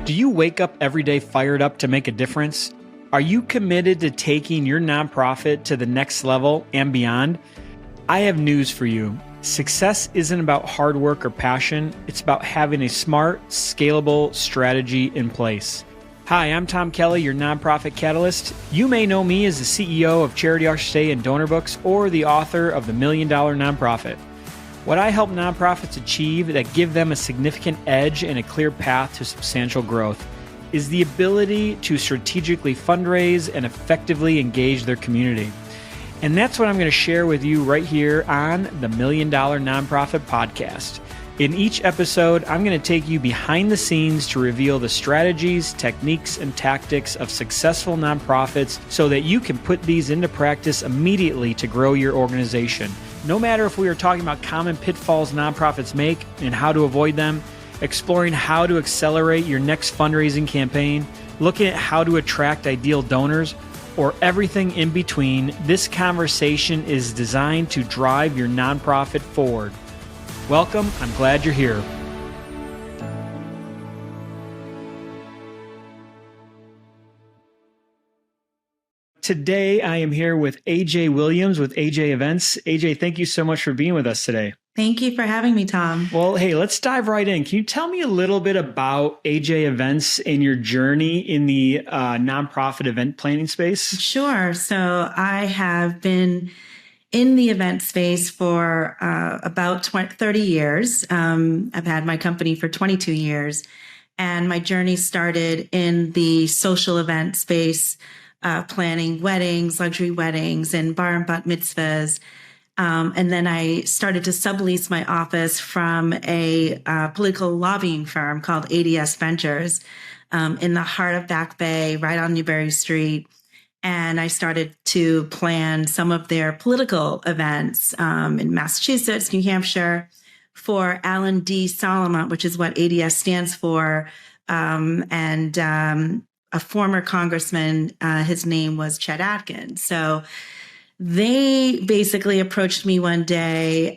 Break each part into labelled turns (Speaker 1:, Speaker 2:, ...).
Speaker 1: Do you wake up every day fired up to make a difference? Are you committed to taking your nonprofit to the next level and beyond? I have news for you. Success isn't about hard work or passion. It's about having a smart, scalable strategy in place. Hi, I'm Tom Kelly, your nonprofit catalyst. You may know me as the CEO of Charity Our Stay and Donor Books or the author of The $1 Million Nonprofit. What I help nonprofits achieve that give them a significant edge and a clear path to substantial growth is the ability to strategically fundraise and effectively engage their community. And that's what I'm going to share with you right here on the $1 Million Nonprofit Podcast. In each episode, I'm going to take you behind the scenes to reveal the strategies, techniques, and tactics of successful nonprofits so that you can put these into practice immediately to grow your organization. No matter if we are talking about common pitfalls nonprofits make and how to avoid them, exploring how to accelerate your next fundraising campaign, looking at how to attract ideal donors, or everything in between, this conversation is designed to drive your nonprofit forward. Welcome. I'm glad you're here. Today, I am here with AJ Williams with AJ Events. AJ, thank you so much for being with us today.
Speaker 2: Thank you for having me, Tom.
Speaker 1: Well, hey, let's dive right in. Can you tell me a little bit about AJ Events and your journey in the nonprofit event planning space?
Speaker 2: Sure. So I have been in the event space for about 30 years. I've had my company for 22 years, and my journey started in the social event space, planning weddings, luxury weddings, and bar and bat mitzvahs. And then I started to sublease my office from a political lobbying firm called ADS Ventures in the heart of Back Bay, right on Newbury Street. And I started to plan some of their political events in Massachusetts, New Hampshire, for Alan D. Solomon, which is what ADS stands for, and a former congressman. His name was Chet Atkins. So they basically approached me one day,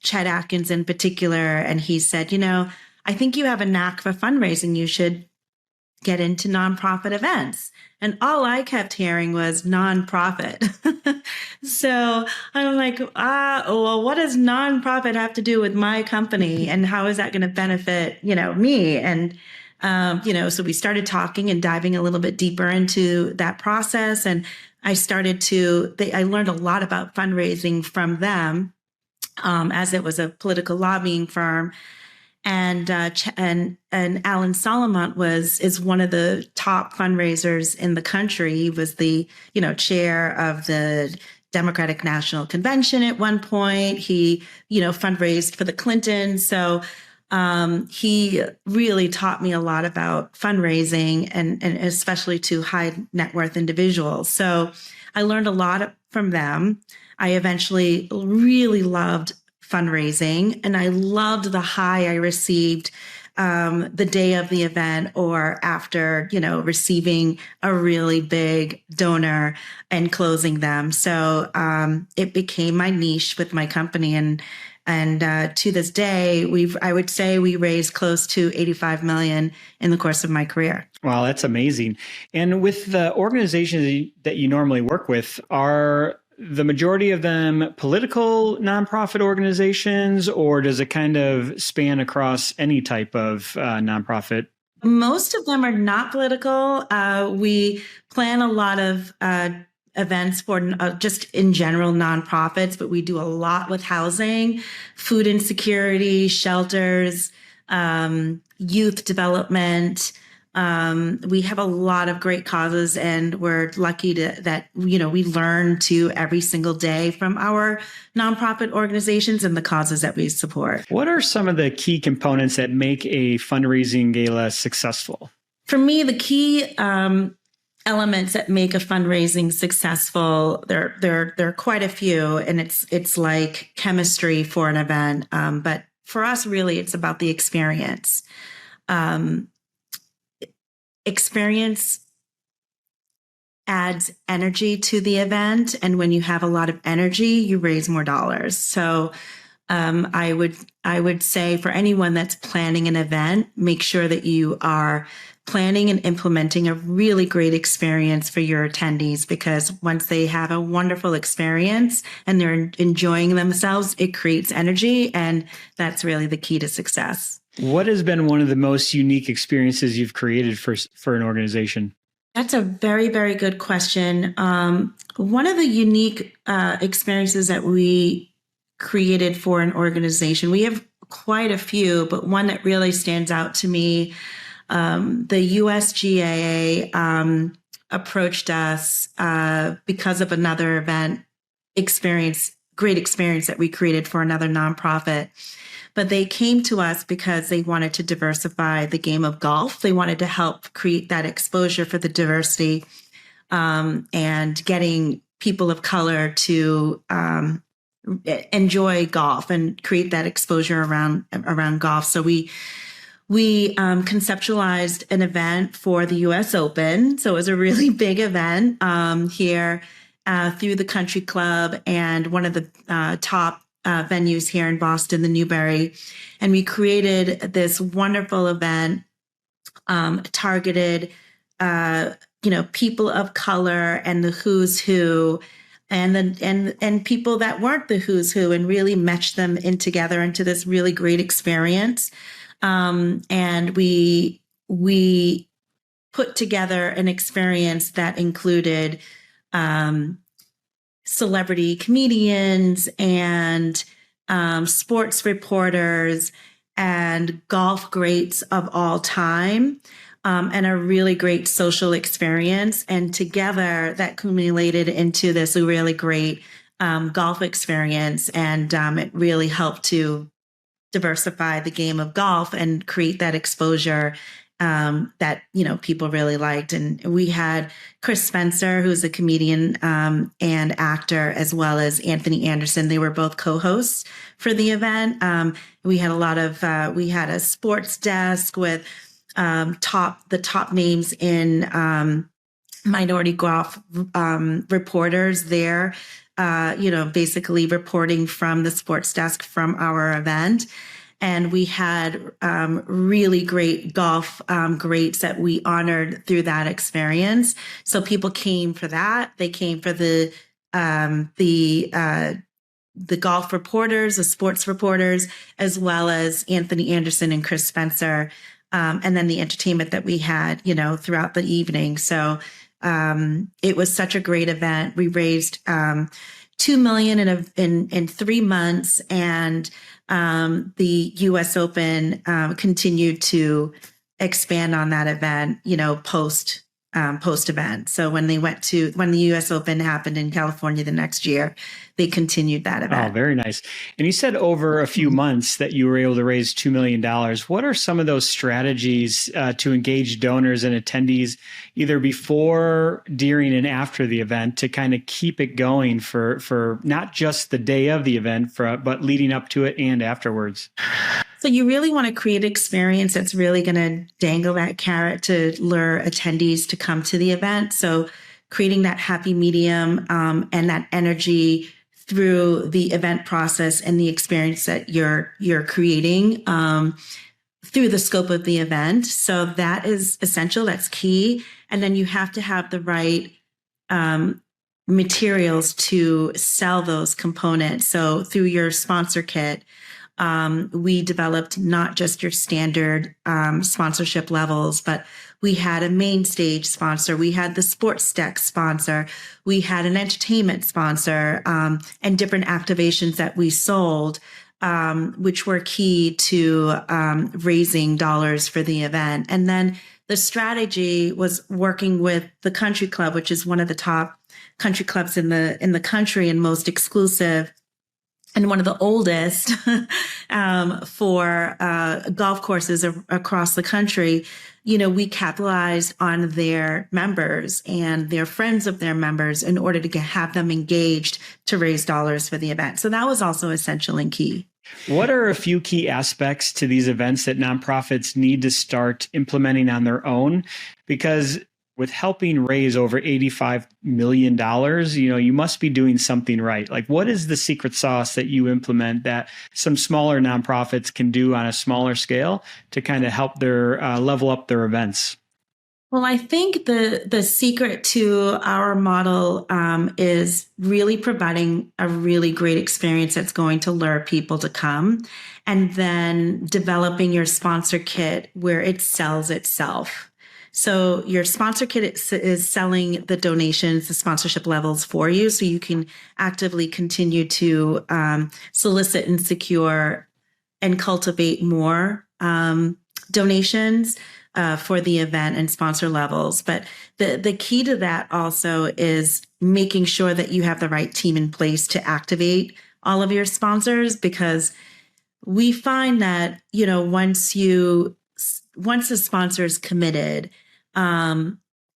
Speaker 2: Chet Atkins in particular, and he said, I think you have a knack for fundraising. You should get into nonprofit events. And all I kept hearing was nonprofit. So I'm like, well, what does nonprofit have to do with my company? And how is that going to benefit, me? And, so we started talking and diving a little bit deeper into that process. And I I learned a lot about fundraising from them, as it was a political lobbying firm. And Alan Solomon is one of the top fundraisers in the country. He was the, chair of the Democratic National Convention at one point. He, fundraised for the Clintons. So he really taught me a lot about fundraising and especially to high net worth individuals. So I learned a lot from them. I eventually really loved fundraising, and I loved the high I received the day of the event or after, receiving a really big donor and closing them. So it became my niche with my company, and to this day, I would say we raised close to $85 million in the course of my career.
Speaker 1: Wow, that's amazing. And with the organizations that you normally work with, are the majority of them political nonprofit organizations, or does it kind of span across any type of nonprofit?
Speaker 2: Most of them are not political. We plan a lot of events for just in general nonprofits, but we do a lot with housing, food insecurity, shelters, youth development. We have a lot of great causes, and we're lucky that we learn every single day from our nonprofit organizations and the causes that we support.
Speaker 1: What are some of the key components that make a fundraising gala successful?
Speaker 2: For me, the key elements that make a fundraising successful, there are quite a few, and it's like chemistry for an event. But for us, really, it's about the experience. Experience adds energy to the event. And when you have a lot of energy, you raise more dollars. So I would say for anyone that's planning an event, make sure that you are planning and implementing a really great experience for your attendees, because once they have a wonderful experience and they're enjoying themselves, it creates energy, and that's really the key to success.
Speaker 1: What has been one of the most unique experiences you've created for an organization?
Speaker 2: That's a very, very good question. One of the unique experiences that we created for an organization, we have quite a few, but one that really stands out to me, the USGA approached us because of another event great experience that we created for another nonprofit. But they came to us because they wanted to diversify the game of golf. They wanted to help create that exposure for the diversity, and getting people of color to enjoy golf and create that exposure around golf. So we conceptualized an event for the U.S. Open. So it was a really big event here through the Country Club and one of the top venues here in Boston, the Newberry. And we created this wonderful event targeted, people of color and the who's who, and people that weren't the who's who, and really meshed them in together into this really great experience. And we put together an experience that included celebrity comedians and sports reporters and golf greats of all time, and a really great social experience. And together that accumulated into this really great golf experience. And it really helped to diversify the game of golf and create that exposure that people really liked. And we had Chris Spencer, who's a comedian and actor, as well as Anthony Anderson. They were both co-hosts for the event. We had we had a sports desk with the top names in minority golf reporters there, basically reporting from the sports desk from our event. And we had really great golf greats that we honored through that experience. So people came for that. They came for the golf reporters, the sports reporters, as well as Anthony Anderson and Chris Spencer, and then the entertainment that we had, throughout the evening. So it was such a great event. We raised $2 million in 3 months, and the U.S. Open continued to expand on that event, post event. So when the U.S. Open happened in California the next year, they continued that event.
Speaker 1: Oh, very nice. And you said over a few months that you were able to raise $2 million. What are some of those strategies to engage donors and attendees either before, during, and after the event to kind of keep it going for not just the day of the event, but leading up to it and afterwards?
Speaker 2: So you really want to create an experience that's really going to dangle that carrot to lure attendees to come to the event. So creating that happy medium and that energy through the event process and the experience that you're creating through the scope of the event. So that is essential. That's key. And then you have to have the right materials to sell those components. So through your sponsor kit, we developed not just your standard sponsorship levels, but we had a main stage sponsor. We had the sports deck sponsor. We had an entertainment sponsor, and different activations that we sold, which were key to raising dollars for the event. And then the strategy was working with the Country Club, which is one of the top country clubs in the country and most exclusive, and one of the oldest for golf courses across the country. We capitalized on their members and their friends of their members in order to have them engaged to raise dollars for the event. So that was also essential and key.
Speaker 1: What are a few key aspects to these events that nonprofits need to start implementing on their own? Because with helping raise over $85 million, you must be doing something right. Like, what is the secret sauce that you implement that some smaller nonprofits can do on a smaller scale to kind of help their level up their events?
Speaker 2: Well, I think the secret to our model is really providing a really great experience that's going to lure people to come, and then developing your sponsor kit where it sells itself. So your sponsor kit is selling the donations, the sponsorship levels for you, so you can actively continue to solicit and secure and cultivate more donations for the event and sponsor levels. But the key to that also is making sure that you have the right team in place to activate all of your sponsors, because we find that, once the sponsor is committed,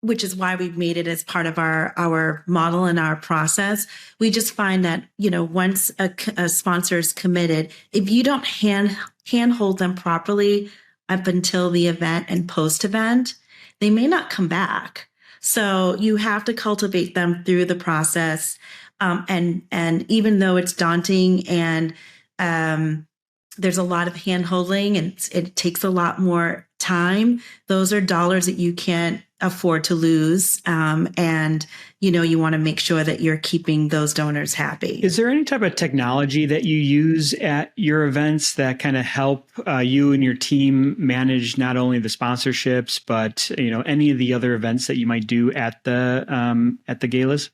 Speaker 2: which is why we've made it as part of our model and our process. We just find that, once a sponsor is committed, if you don't handhold them properly up until the event and post-event, they may not come back. So you have to cultivate them through the process. And even though it's daunting and there's a lot of hand-holding and it takes a lot more time, those are dollars that you can't afford to lose. And, you want to make sure that you're keeping those donors happy.
Speaker 1: Is there any type of technology that you use at your events that kind of help you and your team manage not only the sponsorships, but, any of the other events that you might do at the galas?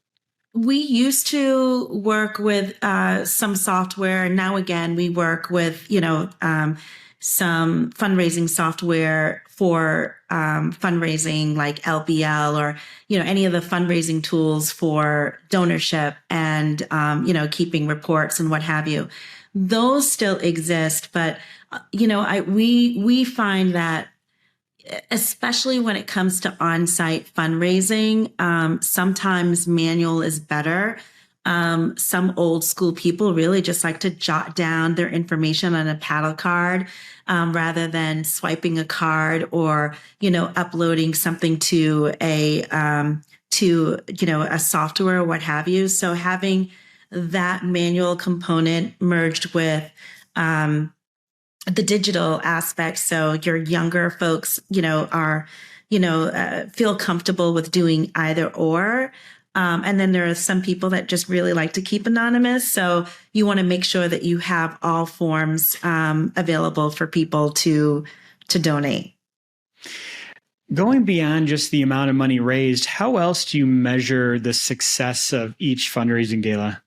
Speaker 2: We used to work with some software. Now, again, we work with, some fundraising software for fundraising like LBL or, any of the fundraising tools for donorship and, keeping reports and what have you. Those still exist. But, we find that especially when it comes to on-site fundraising, sometimes manual is better. Some old school people really just like to jot down their information on a paddle card rather than swiping a card or, uploading something to a software or what have you. So having that manual component merged with the digital aspect, so your younger folks, feel comfortable with doing either or. And then there are some people that just really like to keep anonymous. So you want to make sure that you have all forms available for people to donate.
Speaker 1: Going beyond just the amount of money raised, how else do you measure the success of each fundraising gala?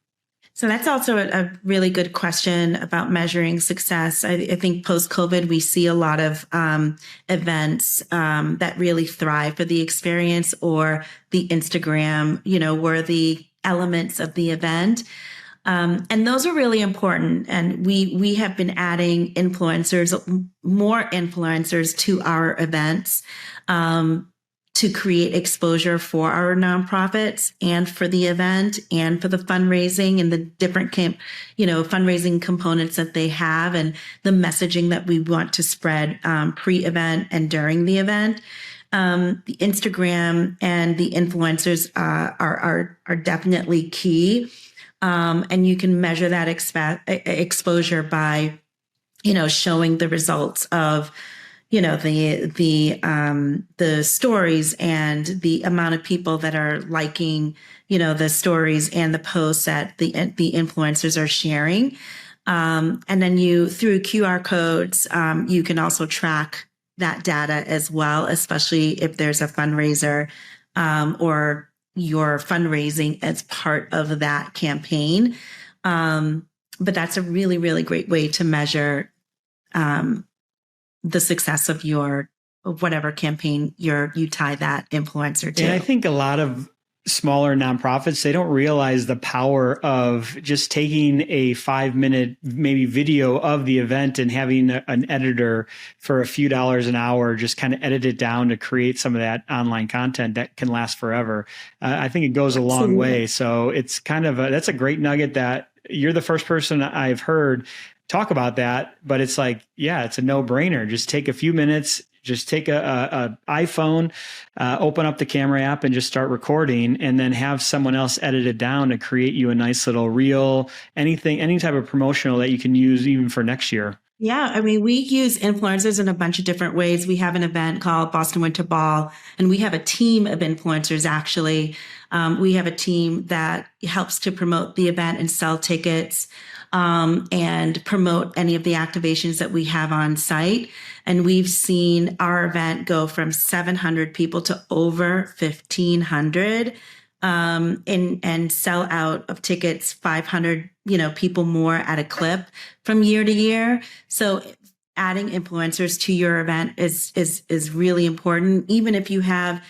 Speaker 2: So that's also a really good question about measuring success. I think post-COVID, we see a lot of events that really thrive for the experience or the Instagram, worthy elements of the event. And those are really important. And we have been adding more influencers to our events to create exposure for our nonprofits and for the event and for the fundraising and the different fundraising components that they have and the messaging that we want to spread pre-event and during the event. The Instagram and the influencers are definitely key. And you can measure that exposure by, showing the results of the stories and the amount of people that are liking, the stories and the posts that the influencers are sharing. And then through QR codes, you can also track that data as well, especially if there's a fundraiser or you're fundraising as part of that campaign. But that's a really, really great way to measure the success of whatever campaign you tie that influencer to.
Speaker 1: And I think a lot of smaller nonprofits, they don't realize the power of just taking a 5-minute maybe video of the event and having an editor for a few dollars an hour, just kind of edit it down to create some of that online content that can last forever. I think it goes a long way. So it's kind of that's a great nugget that you're the first person I've heard talk about that, but it's like, yeah, it's a no-brainer. Just take a few minutes, Just take a iPhone, open up the camera app and just start recording, and then have someone else edit it down to create you a nice little reel, anything, any type of promotional that you can use even for next year.
Speaker 2: Yeah, I mean, we use influencers in a bunch of different ways. We have an event called Boston Winter Ball, and we have a team of influencers, actually. We have a team that helps to promote the event and sell tickets and promote any of the activations that we have on site. And we've seen our event go from 700 people to over 1,500 and sell out of tickets 500 people more at a clip from year to year. So adding influencers to your event is really important. Even if you have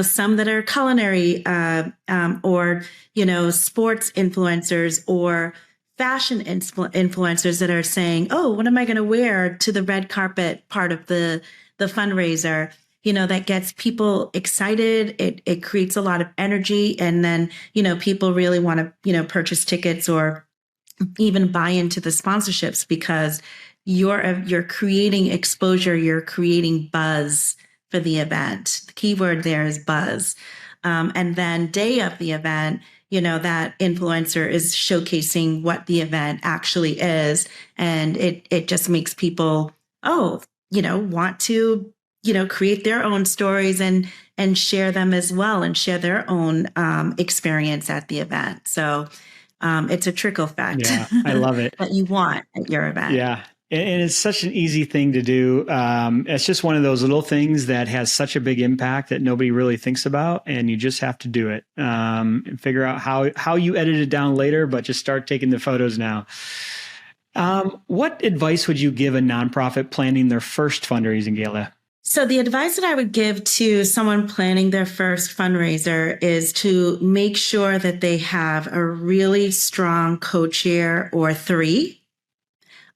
Speaker 2: some that are culinary or sports influencers or fashion influencers that are saying, oh, what am I going to wear to the red carpet part of the fundraiser? That gets people excited. It creates a lot of energy. And then, people really want to, purchase tickets or even buy into the sponsorships because you're creating exposure, you're creating buzz for the event. The key word there is buzz. And then day of the event, that influencer is showcasing what the event actually is. And it just makes people, want to create their own stories and share them as well and share their own experience at the event. So it's a trickle effect.
Speaker 1: Yeah, I love it.
Speaker 2: that you want at your event.
Speaker 1: Yeah. And it's such an easy thing to do. It's just one of those little things that has such a big impact that nobody really thinks about, and you just have to do it and figure out how you edit it down later, but just start taking the photos now. What advice would you give a nonprofit planning their first fundraising gala?
Speaker 2: So the advice that I would give to someone planning their first fundraiser is to make sure that they have a really strong co-chair or three.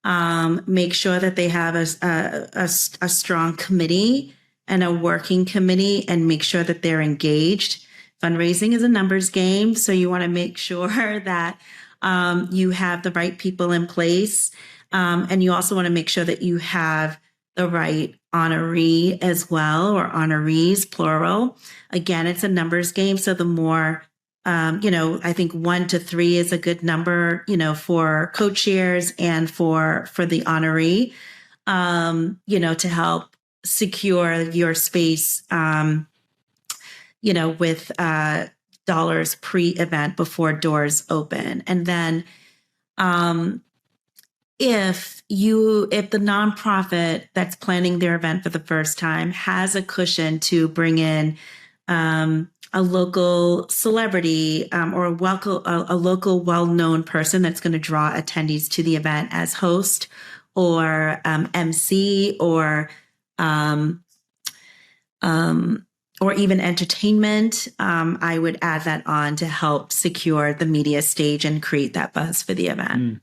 Speaker 2: Make sure that they have a strong committee and a working committee, and make sure that they're engaged. Fundraising is a numbers game, so you want to make sure that you have the right people in place, and you also want to make sure that you have the right honoree as well, or honorees, plural. Again, it's a numbers game. So the more, I think 1 to 3 is a good number, for co-chairs and for the honoree, to help secure your space, with dollars pre-event before doors open. And then, if the nonprofit that's planning their event for the first time has a cushion to bring in a local celebrity or a local well-known person that's going to draw attendees to the event as host or MC or even entertainment, I would add that on to help secure the media stage and create that buzz for the event.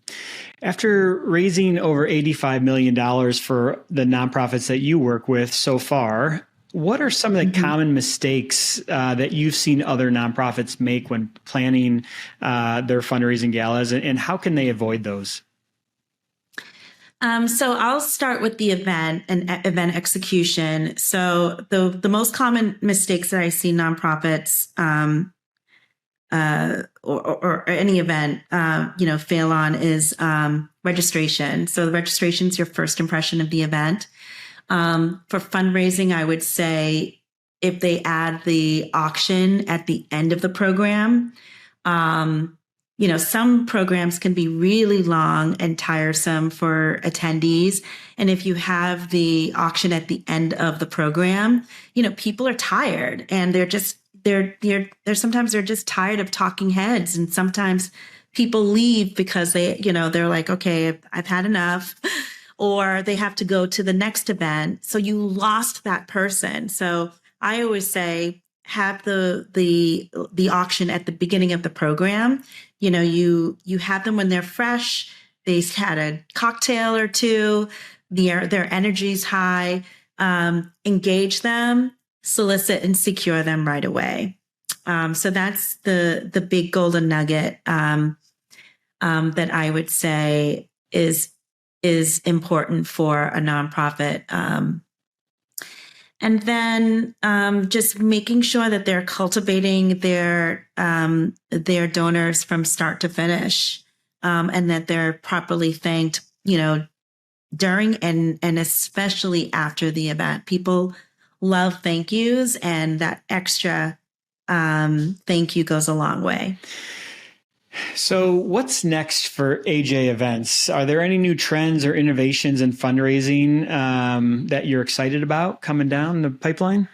Speaker 1: After raising over $85 million for the nonprofits that you work with so far, what are some of the common mistakes that you've seen other nonprofits make when planning their fundraising galas, and how can they avoid those?
Speaker 2: So I'll start with the event and event execution. So the most common mistakes that I see nonprofits or any event, fail on is registration. So the registration is your first impression of the event. For fundraising, I would say if they add the auction at the end of the program, some programs can be really long and tiresome for attendees. And if you have the auction at the end of the program, people are tired and sometimes they're just tired of talking heads. And sometimes people leave because they're like, okay, I've had enough, or they have to go to the next event. So you lost that person. So I always say, have the auction at the beginning of the program. You have them when they're fresh. They've had a cocktail or two. Their energy's high. Engage them, solicit and secure them right away. So that's the big golden nugget that I would say is important for a nonprofit. And then just making sure that they're cultivating their donors from start to finish, and that they're properly thanked, during and especially after the event. People love thank yous, and that extra thank you goes a long way.
Speaker 1: So what's next for AJ Events? Are there any new trends or innovations in fundraising that you're excited about coming down the pipeline?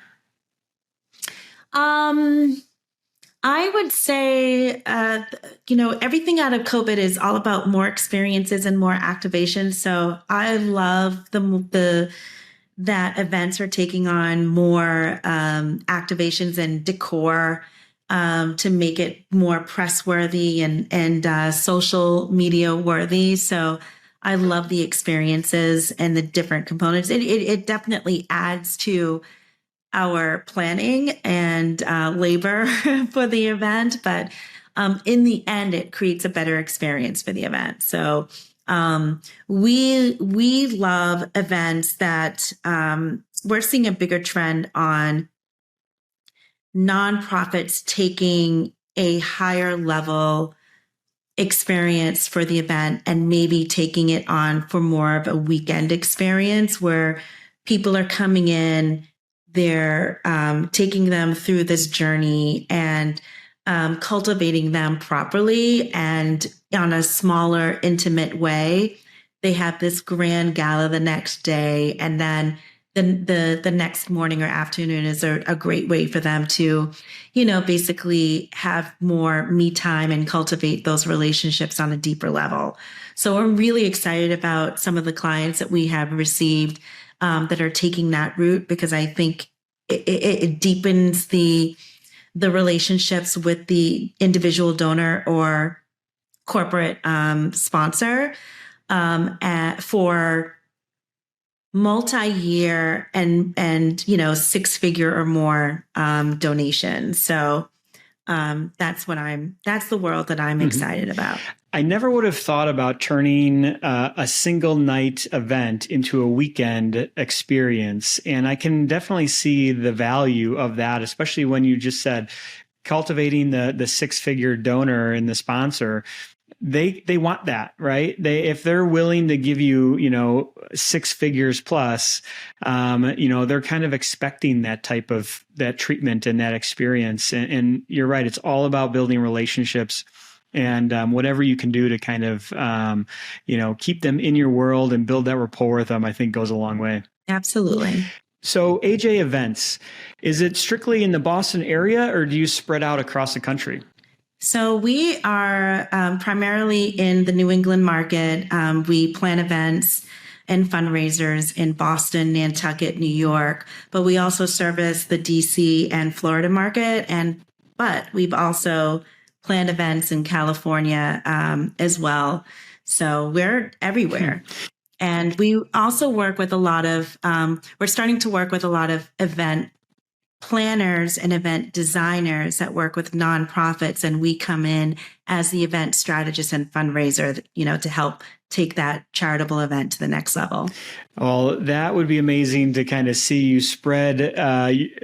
Speaker 2: I would say, everything out of COVID is all about more experiences and more activation. So I love that events are taking on more activations and decor to make it more press worthy and social media worthy. So I love the experiences and the different components. It definitely adds to our planning and labor for the event, but in the end, it creates a better experience for the event. So we love events that we're seeing a bigger trend on nonprofits taking a higher level experience for the event and maybe taking it on for more of a weekend experience where people are coming in, they're taking them through this journey and cultivating them properly and on a smaller, intimate way. They have this grand gala the next day, and then the next morning or afternoon is a great way for them to, basically have more me time and cultivate those relationships on a deeper level. So we're really excited about some of the clients that we have received that are taking that route, because I think it deepens the relationships with the individual donor or corporate sponsor for multi-year and 6-figure or more donations. So that's the world that I'm excited about.
Speaker 1: I never would have thought about turning a single night event into a weekend experience. And I can definitely see the value of that, especially when you just said cultivating the 6-figure donor and the sponsor. They want that, right? If they're willing to give you, 6 figures plus, they're kind of expecting that type of that treatment and that experience. And you're right. It's all about building relationships. And whatever you can do to kind of, keep them in your world and build that rapport with them, I think goes a long way.
Speaker 2: Absolutely.
Speaker 1: So AJ Events, is it strictly in the Boston area, or do you spread out across the country?
Speaker 2: So we are primarily in the New England market. We plan events and fundraisers in Boston, Nantucket, New York, but we also service the DC and Florida market. But we've also planned events in California as well. So we're everywhere. And we also work with we're starting to work with a lot of event planners and event designers that work with nonprofits, and we come in as the event strategist and fundraiser, to help take that charitable event to the next level.
Speaker 1: Well, that would be amazing to kind of see you spread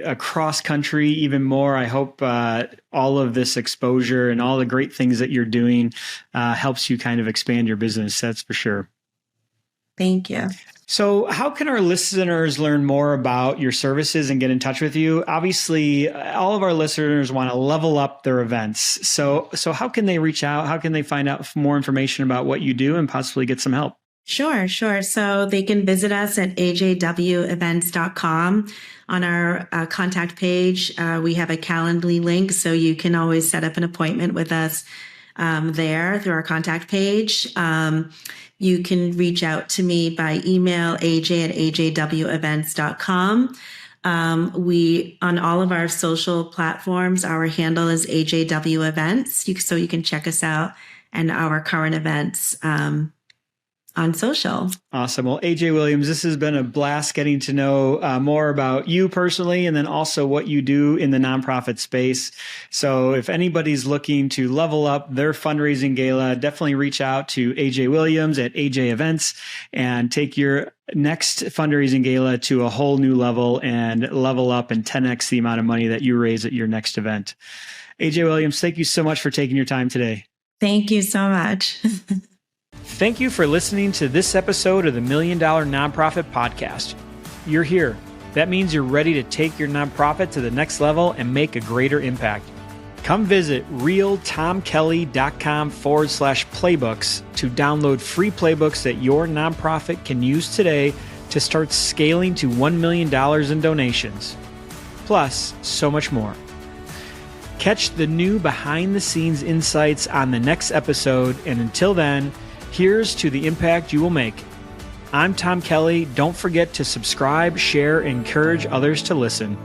Speaker 1: across country even more. I hope all of this exposure and all the great things that you're doing helps you kind of expand your business. That's for sure.
Speaker 2: Thank you.
Speaker 1: So how can our listeners learn more about your services and get in touch with you? Obviously, all of our listeners want to level up their events. So how can they reach out? How can they find out more information about what you do and possibly get some help?
Speaker 2: Sure. So they can visit us at ajwevents.com. On our contact page, we have a Calendly link, so you can always set up an appointment with us there through our contact page. You can reach out to me by email, aj@ajwevents.com. We, on all of our social platforms, our handle is AJW Events. So you can check us out and our current events on on social.
Speaker 1: Awesome. Well, AJ Williams, this has been a blast getting to know more about you personally, and then also what you do in the nonprofit space. So if anybody's looking to level up their fundraising gala, definitely reach out to AJ Williams at AJ Events and take your next fundraising gala to a whole new level and level up and 10x the amount of money that you raise at your next event. AJ Williams, thank you so much for taking your time today.
Speaker 2: Thank you so much.
Speaker 1: Thank you for listening to this episode of the $1 Million Nonprofit Podcast. You're here. That means you're ready to take your nonprofit to the next level and make a greater impact. Come visit realtomkelly.com/playbooks to download free playbooks that your nonprofit can use today to start scaling to $1 million in donations. Plus, so much more. Catch the new behind-the-scenes insights on the next episode, and until then, here's to the impact you will make. I'm Tom Kelly. Don't forget to subscribe, share, and encourage others to listen.